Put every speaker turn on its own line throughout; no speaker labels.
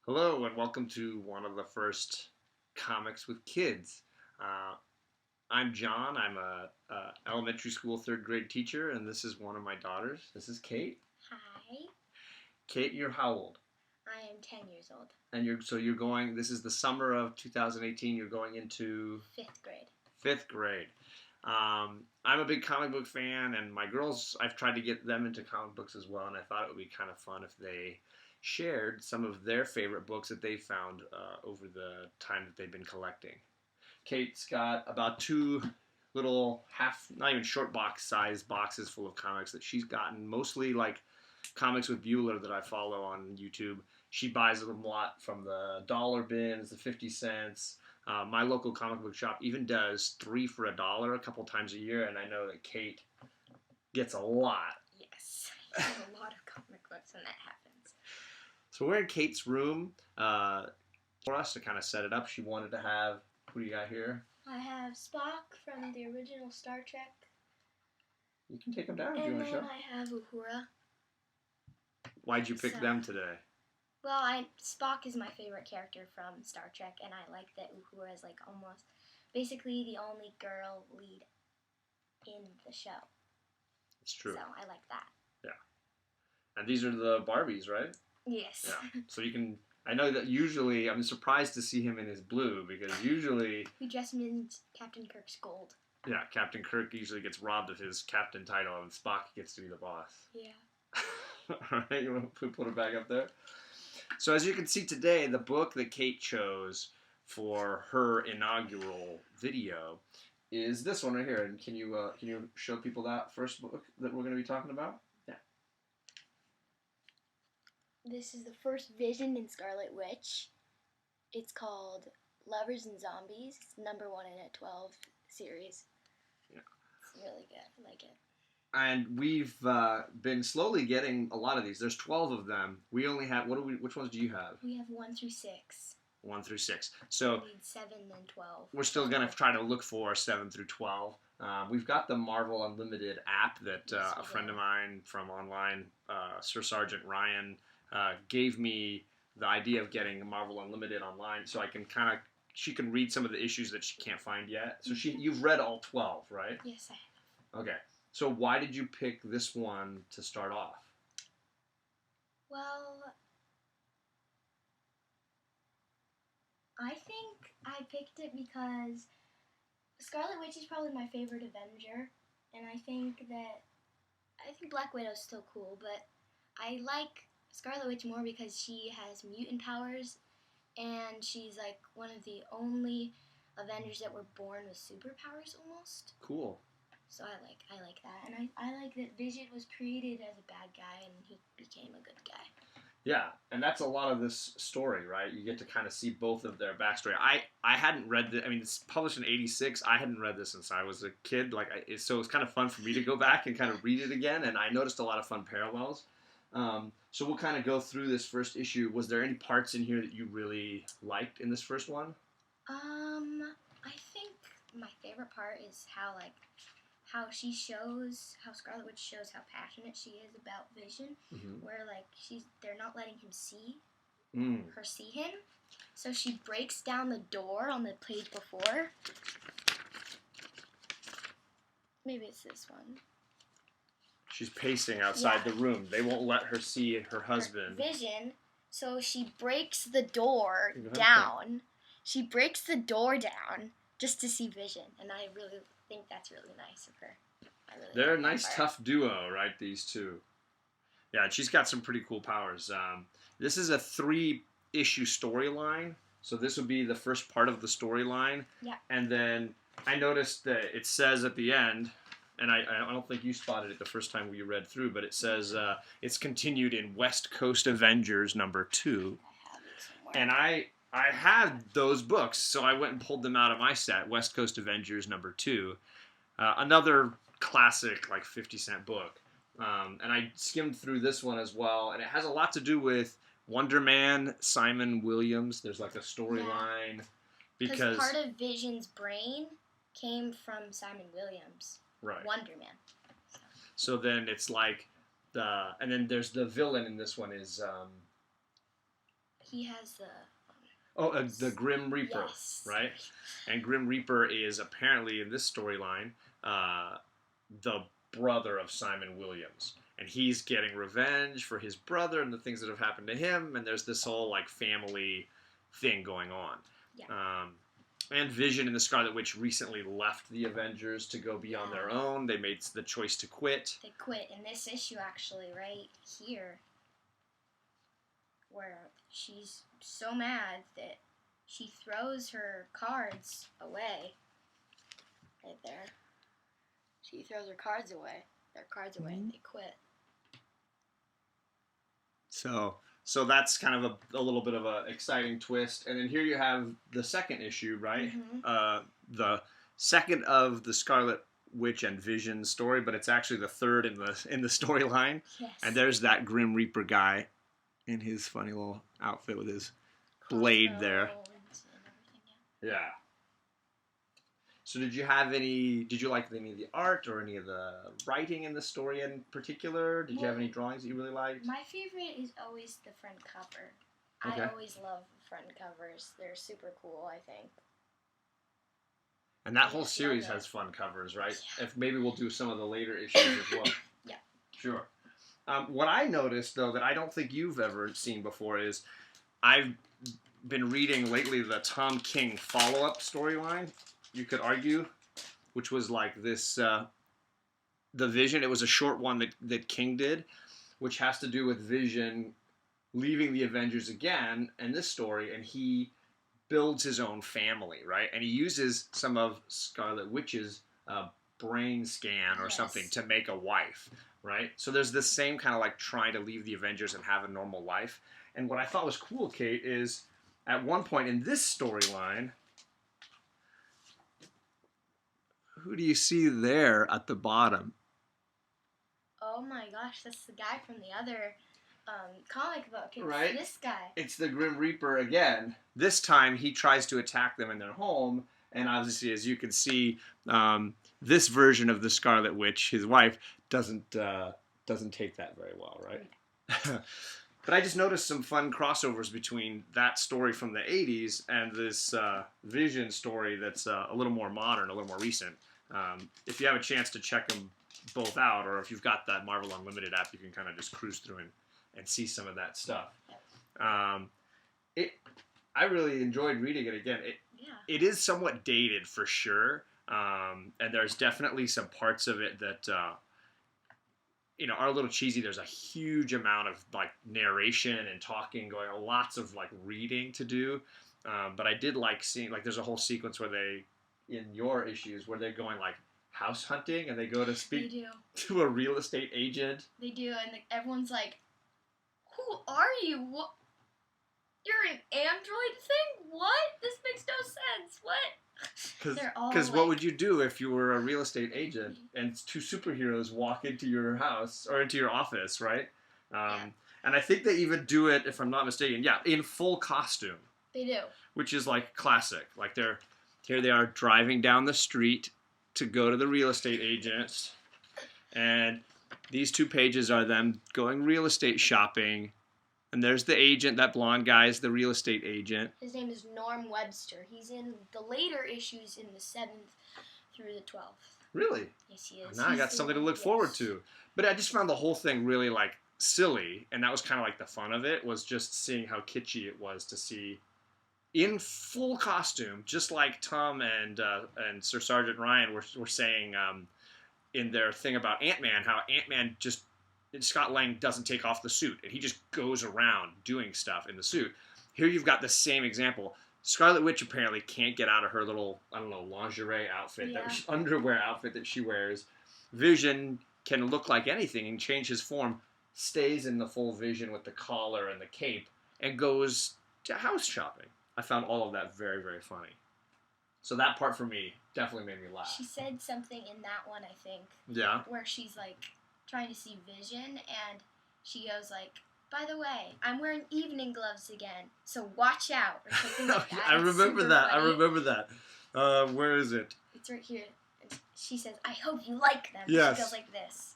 Hello, and welcome to one of the first Comics with Kids. Uh, I'm John. I'm a elementary school third grade teacher, and this is one of my daughters. This is Kate.
Hi,
Kate, you're how old?
I am 10 years old.
And you're going. This is the summer of 2018. You're going into
Fifth grade.
fifth grade. I'm a big comic book fan, and my girls, I've tried to get them into comic books as well, and I thought it would be kind of fun if they shared some of their favorite books that they found over the time that they've been collecting. Kate's got about two little not even short box size boxes full of comics that she's gotten, mostly like Comics with Bueller that I follow on YouTube. She buys them a lot from the dollar bins, the 50 cents. My local comic book shop even does 3 for $1 a couple times a year, and I know that Kate gets a lot.
Yes, I have a lot of comic books when that happens.
So we're in Kate's room. For us to kind of set it up, she wanted to have, who do you got here?
I have Spock from the original Star Trek.
You can take them down if you
And
want to show.
then I have Uhura.
Why'd you pick them today?
Well, Spock is my favorite character from Star Trek, and I like that Uhura is like almost basically the only girl lead in the show.
It's true.
So I like that.
Yeah. And these are the Barbies, right?
Yes.
Yeah. So you can. I know that usually I'm surprised to see him in his blue because usually.
We dress him in Captain Kirk's gold.
Yeah, Captain Kirk usually gets robbed of his captain title, and Spock gets to be the boss.
Yeah.
All right, you want to put it back up there? So as you can see today, the book that Kate chose for her inaugural video is this one right here. And can you show people that first book that we're going to be talking about? Yeah.
This is the first Vision in Scarlet Witch. It's called Lovers and Zombies. It's number 1 in a 12 series.
Yeah.
It's really good. I like it.
And we've been slowly getting a lot of these. There's 12 of them. We only have, which ones do you have?
We have 1 through 6.
1 through 6. So
we need 7 and 12.
We're still going to try to look for 7 through 12. We've got the Marvel Unlimited app that a friend of mine from online, Sir Sergeant Ryan, gave me the idea of getting Marvel Unlimited online so I can she can read some of the issues that she can't find yet. So you've read all 12, right?
Yes, I have.
Okay. So why did you pick this one to start off?
Well, I think I picked it because Scarlet Witch is probably my favorite Avenger, and I think Black Widow's still cool, but I like Scarlet Witch more because she has mutant powers, and she's like one of the only Avengers that were born with superpowers almost.
Cool.
So I like that, and I like that Vision was created as a bad guy and he became a good guy.
Yeah, and that's a lot of this story, right? You get to kind of see both of their backstory. I hadn't read this. I mean, it's published in '86. I hadn't read this since I was a kid. So it's kind of fun for me to go back and kind of read it again, and I noticed a lot of fun parallels. So we'll kind of go through this first issue. Was there any parts in here that you really liked in this first one?
I think my favorite part is how Scarlet Witch shows how passionate she is about Vision, where they're not letting him see her see him, so she breaks down the door on the page before. Maybe it's this one.
She's pacing outside the room. They won't let her see her husband.
Vision, so she breaks the door down. She breaks the door down just to see Vision, and I really think that's really nice of her.
They're a nice, tough duo, right, these two? Yeah, and she's got some pretty cool powers. This is a 3-issue storyline, so this would be the first part of the storyline.
Yeah.
And then I noticed that it says at the end, and I don't think you spotted it the first time we read through, but it says it's continued in West Coast Avengers number 2.
I have it somewhere.
And I had those books, so I went and pulled them out of my set, West Coast Avengers number 2. Another classic, 50-cent book. And I skimmed through this one as well, and it has a lot to do with Wonder Man, Simon Williams. There's a storyline. Because
part of Vision's brain came from Simon Williams.
Right.
Wonder Man.
So then it's and then there's the villain in this one is
He has the.
The Grim Reaper,
Yes.
right? And Grim Reaper is apparently in this storyline the brother of Simon Williams, and he's getting revenge for his brother and the things that have happened to him. And there's this whole like family thing going on.
Yeah.
And Vision and the Scarlet Witch recently left the Avengers to go be on their own. They made the choice to quit.
They quit in this issue, actually, right here, where she's so mad that she throws her cards away. Right there. She throws her cards away. Their cards away, and they quit.
So that's kind of a little bit of an exciting twist. And then here you have the second issue, right?
Mm-hmm.
The second of the Scarlet Witch and Vision story, but it's actually the third in the storyline.
Yes.
And there's that Grim Reaper guy in his funny little outfit with his blade there.
And everything,
Yeah. So did you like any of the art or any of the writing in the story in particular? Did you have any drawings that you really liked?
My favorite is always the front cover.
Okay.
I always love front covers. They're super cool, I think.
And that whole
Yes,
series
love it.
has fun covers, right?
Yeah.
If maybe we'll do some of the later issues as well.
Yeah.
Sure. What I noticed, though, that I don't think you've ever seen before is I've been reading lately the Tom King follow-up storyline, you could argue, which was like this, the Vision. It was a short one that King did, which has to do with Vision leaving the Avengers again in this story, and he builds his own family, right? And he uses some of Scarlet Witch's brain scan or
Yes.
something to make a wife, right? So there's this same kind of like trying to leave the Avengers and have a normal life. And what I thought was cool, Kate, is at one point in this storyline, who do you see there at the bottom?
Oh my gosh, that's the guy from the other comic book. It's
Right.
this guy.
It's the Grim Reaper again. This time he tries to attack them in their home, and obviously, as you can see, this version of the Scarlet Witch, his wife, doesn't take that very well, right? But I just noticed some fun crossovers between that story from the 80s and this Vision story that's a little more modern, a little more recent. If you have a chance to check them both out, or if you've got that Marvel Unlimited app, you can kind of just cruise through and see some of that stuff. I really enjoyed reading it again. It is somewhat dated for sure, and there's definitely some parts of it that are a little cheesy. There's a huge amount of like narration and talking going on, lots of like reading to do. But I did like seeing, like, there's a whole sequence where in your issues, where they're going like house hunting and they go to speak to a real estate agent.
They do, and everyone's like, "Who are you? What? You're an android thing? What? This makes no sense. What?"
Because what would you do if you were a real estate agent and two superheroes walk into your house or into your office, right? And I think they even do it, if I'm not mistaken, in full costume.
They do.
Which is like classic. Like here they are driving down the street to go to the real estate agents, and these 2 pages are them going real estate shopping. And there's the agent, that blonde guy is the real estate agent.
His name is Norm Webster. He's in the later issues in the 7th through the 12th.
Really?
Yes, he is.
Now I got something to look forward to. But I just found the whole thing really like silly, and that was kind of like the fun of it, was just seeing how kitschy it was to see in full costume, just like Tom and Sir Sergeant Ryan were saying in their thing about Ant-Man, how Ant-Man just, Scott Lang doesn't take off the suit, and he just goes around doing stuff in the suit. Here you've got the same example. Scarlet Witch apparently can't get out of her little, I don't know, lingerie outfit, underwear outfit that she wears. Vision can look like anything and change his form, stays in the full Vision with the collar and the cape, and goes to house shopping. I found all of that very, very funny. So that part for me definitely made me laugh.
She said something in that one, I think.
Yeah?
Where she's like trying to see Vision, and she goes like, "By the way, I'm wearing evening gloves again, so watch out," or something like that.
I remember that.
Funny.
I remember that. Where is it?
It's right here. And she says, "I hope you like them."
Yes.
She goes like this.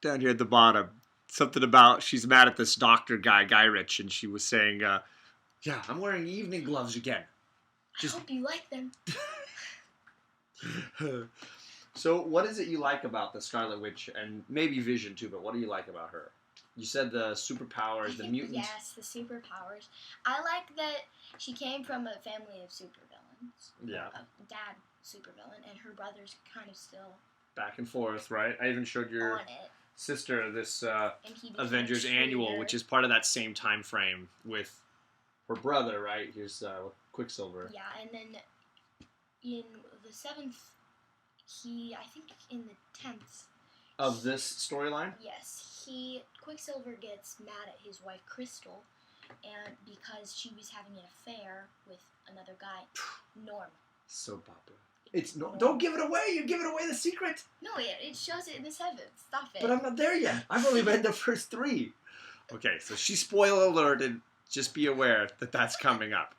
Down here at the bottom. something about she's mad at this doctor guy, Guy Ritchie, and she was saying, "Yeah, I'm wearing evening gloves again."
I hope you like them.
So, what is it you like about the Scarlet Witch, and maybe Vision too? But what do you like about her? You said the superpowers, the mutants.
Yes, the superpowers. I like that she came from a family of supervillains.
Yeah.
A dad supervillain, and her brother's kind of still
Back and forth, right? I even showed your
on it.
sister this
And he became
Avengers
a
Annual,
traitor.
which is part of that same time frame with her brother, right? Here's Quicksilver.
Yeah, and then in the 7th, I think in the 10th,
Of this storyline?
yes, Quicksilver gets mad at his wife Crystal, and because she was having an affair with another guy, Norm.
Soap opera. It's no. Don't give it away. You're giving away the secret.
No, it shows it in the 7th. Stop it.
But I'm not there yet. I've only read the first 3. Okay, so she's spoiler alerted. Just be aware that that's coming up.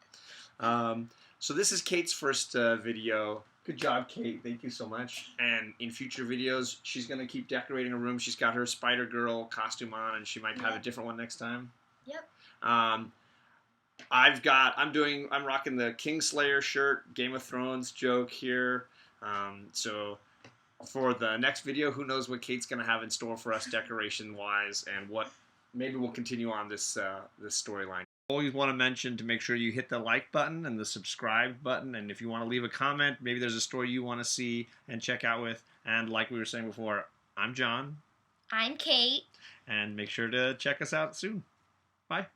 So this is Kate's first video. Good job, Kate. Thank you so much. And in future videos, she's going to keep decorating her room. She's got her Spider-Girl costume on, and she might have a different one next time.
Yep.
I'm rocking the Kingslayer shirt, Game of Thrones joke here. So for the next video, who knows what Kate's going to have in store for us decoration-wise, and maybe we'll continue on this storyline. Always want to mention to make sure you hit the like button and the subscribe button, and if you want to leave a comment, maybe there's a story you want to see and check out with. And like we were saying before, I'm John.
I'm Kate.
And make sure to check us out soon. Bye.